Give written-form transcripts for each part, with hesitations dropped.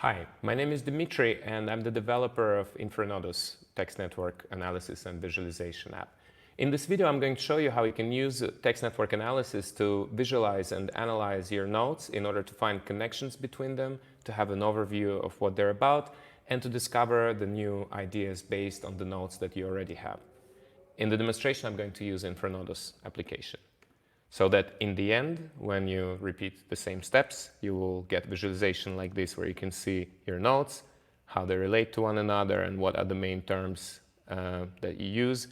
Hi, my name is Dmitry and I'm the developer of infranodus text network analysis and visualization app. In this video, I'm going to show you how you can use text network analysis to visualize and analyze your notes in order to find connections between them, to have an overview of what they're about, and to discover the new ideas based on the notes that you already have. In the demonstration, I'm going to use infranodus application, so that in the end, when you repeat the same steps, you will get visualization like this, where you can see your notes, how they relate to one another, and what are the main terms that you use,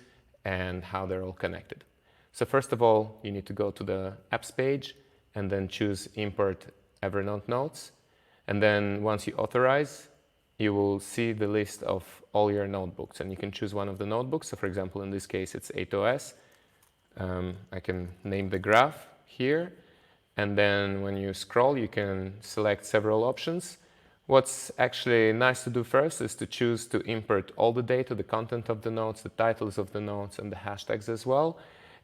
and how they're all connected. So first of all, you need to go to the apps page and then choose Import Evernote Notes. And then once you authorize, you will see the list of all your notebooks, and you can choose one of the notebooks. So for example, in this case, it's 8OS. I can name the graph here, and then when you scroll, you can select several options. What's actually nice to do first is to choose to import all the data, the content of the notes, the titles of the notes, and the hashtags as well.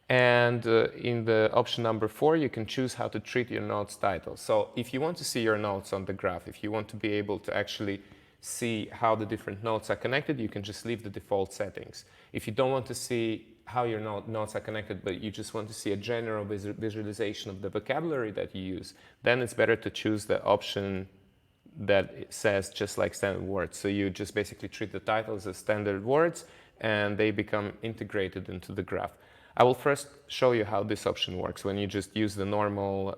And in the option number 4, you can choose how to treat your notes titles. So if you want to see your notes on the graph, if you want to be able to actually see how the different notes are connected, you can just leave the default settings. If you don't want to see how your notes are connected, but you just want to see a general visualization of the vocabulary that you use, then it's better to choose the option that says just like standard words. So you just basically treat the titles as standard words and they become integrated into the graph. I will first show you how this option works when you just use the normal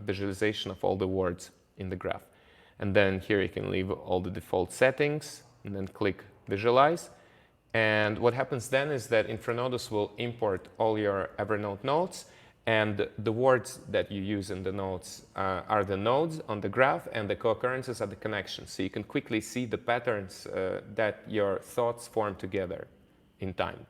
visualization of all the words in the graph. And then here you can leave all the default settings and then click visualize. And what happens then is that infranodus will import all your Evernote notes, and the words that you use in the notes are the nodes on the graph, and the co-occurrences are the connections. So you can quickly see the patterns that your thoughts form together in time.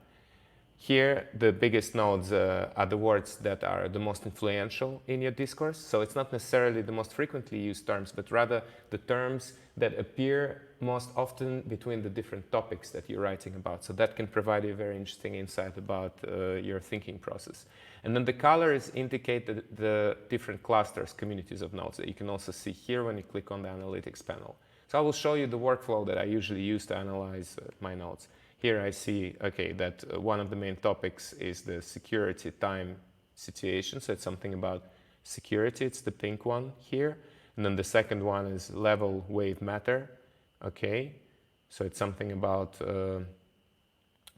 Here, the biggest nodes are the words that are the most influential in your discourse. So it's not necessarily the most frequently used terms, but rather the terms that appear most often between the different topics that you're writing about. So that can provide you a very interesting insight about your thinking process. And then the colors indicate the different clusters, communities of nodes that you can also see here when you click on the analytics panel. So I will show you the workflow that I usually use to analyze my notes. Here I see, okay, that one of the main topics is the security time situation. So it's something about security. It's the pink one here. And then the second one is level wave matter. Okay, so it's something about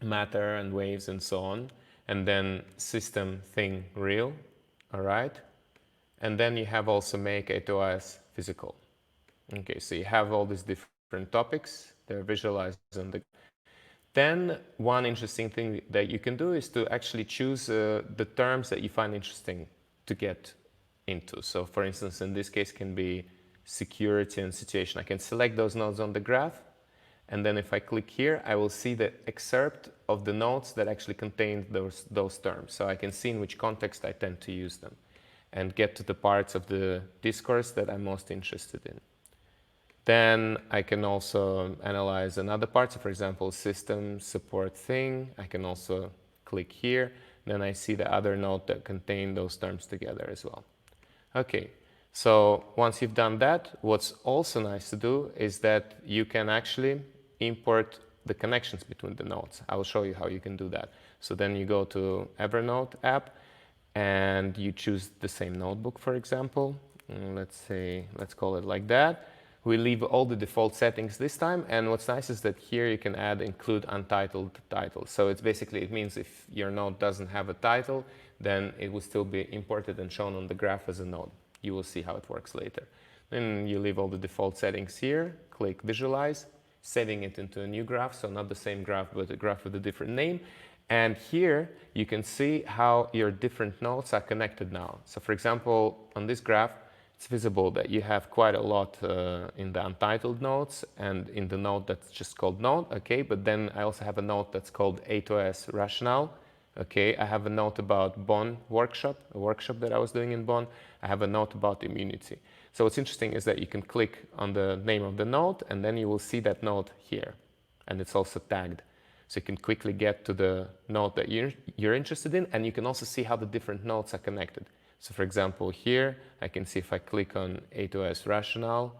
matter and waves and so on. And then system thing real. All right. And then you have also make 8OS physical. Okay, so you have all these different topics. They're visualized on the. Then one interesting thing that you can do is to actually choose the terms that you find interesting to get into. So for instance, in this case can be security and situation. I can select those nodes on the graph, and then if I click here, I will see the excerpt of the nodes that actually contain those terms. So I can see in which context I tend to use them and get to the parts of the discourse that I'm most interested in. Then I can also analyze another part. So for example, system support thing. I can also click here. Then I see the other node that contain those terms together as well. Okay, so once you've done that, what's also nice to do is that you can actually import the connections between the nodes. I will show you how you can do that. So then you go to Evernote app and you choose the same notebook, for example. Let's call it like that. We leave all the default settings this time, and what's nice is that here you can include untitled title. So it's basically, it means if your node doesn't have a title, then it will still be imported and shown on the graph as a node. You will see how it works later. Then you leave all the default settings here, click visualize, saving it into a new graph, so not the same graph, but a graph with a different name. And here you can see how your different nodes are connected now. So for example, on this graph, it's visible that you have quite a lot in the untitled nodes and in the node that's just called node, okay? But then I also have a node that's called 8OS rationale, okay? I have a note about Bonn workshop, a workshop that I was doing in Bonn. I have a note about immunity. So what's interesting is that you can click on the name of the node and then you will see that node here. And it's also tagged. So you can quickly get to the node that you're interested in, and you can also see how the different nodes are connected. So for example, here I can see if I click on 8OS rationale,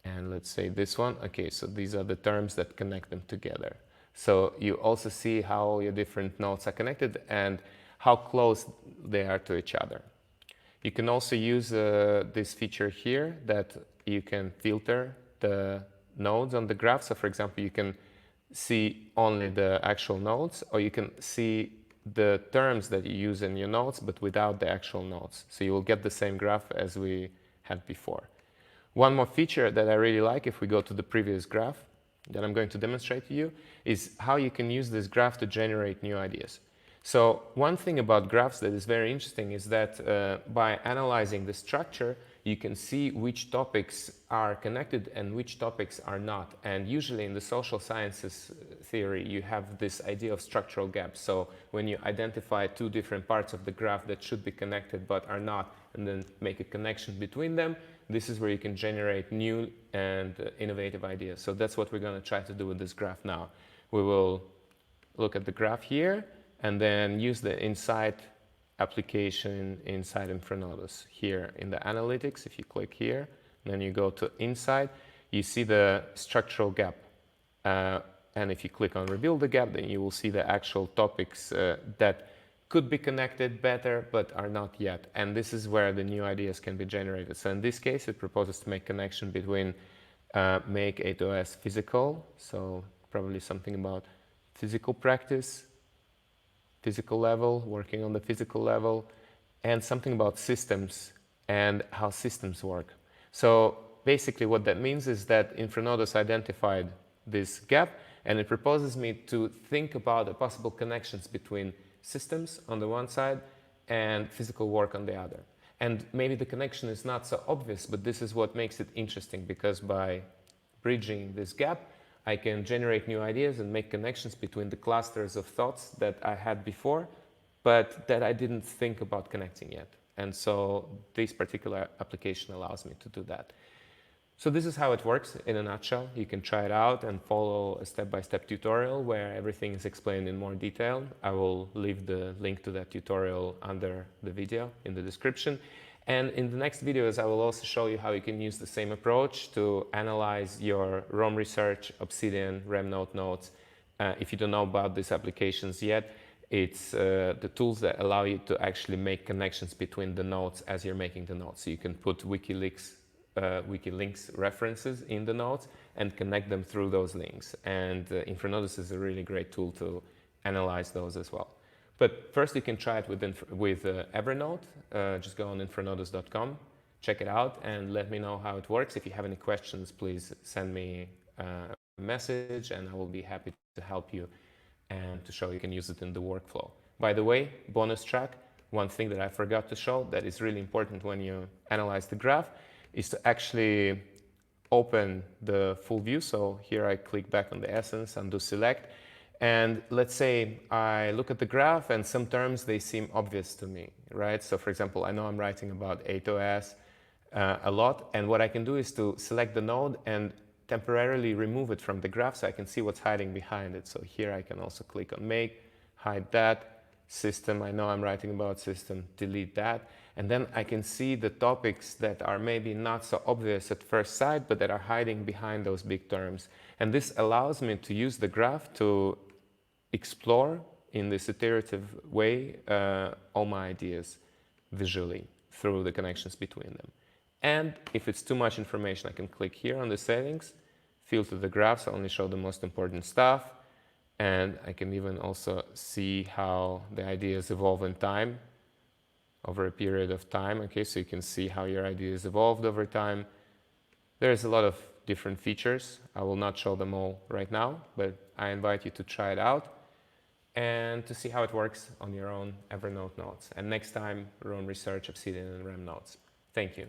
And let's say this one. Okay, so these are the terms that connect them together. So you also see how your different nodes are connected and how close they are to each other. You can also use this feature here that you can filter the nodes on the graph. So for example, you can see only the actual nodes, or you can see the terms that you use in your nodes, but without the actual nodes. So you will get the same graph as we had before. One more feature that I really like, if we go to the previous graph that I'm going to demonstrate to you, is how you can use this graph to generate new ideas. So one thing about graphs that is very interesting is that by analyzing the structure, you can see which topics are connected and which topics are not. And usually in the social sciences theory, you have this idea of structural gaps. So when you identify two different parts of the graph that should be connected but are not, and then make a connection between them, this is where you can generate new and innovative ideas. So that's what we're going to try to do with this graph now. We will look at the graph here and then use the insight application inside infranodus. Here in the analytics, if you click here, then you go to insight, you see the structural gap. And if you click on reveal the gap, then you will see the actual topics that could be connected better, but are not yet. And this is where the new ideas can be generated. So in this case, it proposes to make connection between make A2S physical, so probably something about physical practice, physical level, working on the physical level, and something about systems and how systems work. So basically what that means is that infranodus identified this gap, and it proposes me to think about the possible connections between systems on the one side and physical work on the other. And maybe the connection is not so obvious, but this is what makes it interesting, because by bridging this gap, I can generate new ideas and make connections between the clusters of thoughts that I had before, but that I didn't think about connecting yet. And so this particular application allows me to do that. So this is how it works in a nutshell. You can try it out and follow a step-by-step tutorial where everything is explained in more detail. I will leave the link to that tutorial under the video in the description. And in the next videos, I will also show you how you can use the same approach to analyze your Roam Research, Obsidian, Evernote notes. If you don't know about these applications yet, it's the tools that allow you to actually make connections between the notes as you're making the notes. So you can put WikiLinks references in the notes and connect them through those links. And infranodus is a really great tool to analyze those as well. But first you can try it with Evernote. Just go on infranodus.com, check it out, and let me know how it works. If you have any questions, please send me a message and I will be happy to help you and to show you can use it in the workflow. By the way, bonus track, one thing that I forgot to show that is really important when you analyze the graph is to actually open the full view. So here I click back on the essence, undo select. And let's say I look at the graph and some terms, they seem obvious to me, right? So for example, I know I'm writing about A2S a lot. And what I can do is to select the node and temporarily remove it from the graph so I can see what's hiding behind it. So here I can also click on make, hide that. System, I know I'm writing about system, delete that. And then I can see the topics that are maybe not so obvious at first sight, but that are hiding behind those big terms. And this allows me to use the graph to explore in this iterative way all my ideas visually through the connections between them. And if it's too much information, I can click here on the settings, filter the graphs, only show the most important stuff. And I can even also see how the ideas evolve in time, over a period of time. Okay, so you can see how your ideas evolved over time. There's a lot of different features. I will not show them all right now, but I invite you to try it out and to see how it works on your own Evernote notes. And next time, Roam Research, Obsidian, and Rem notes. Thank you.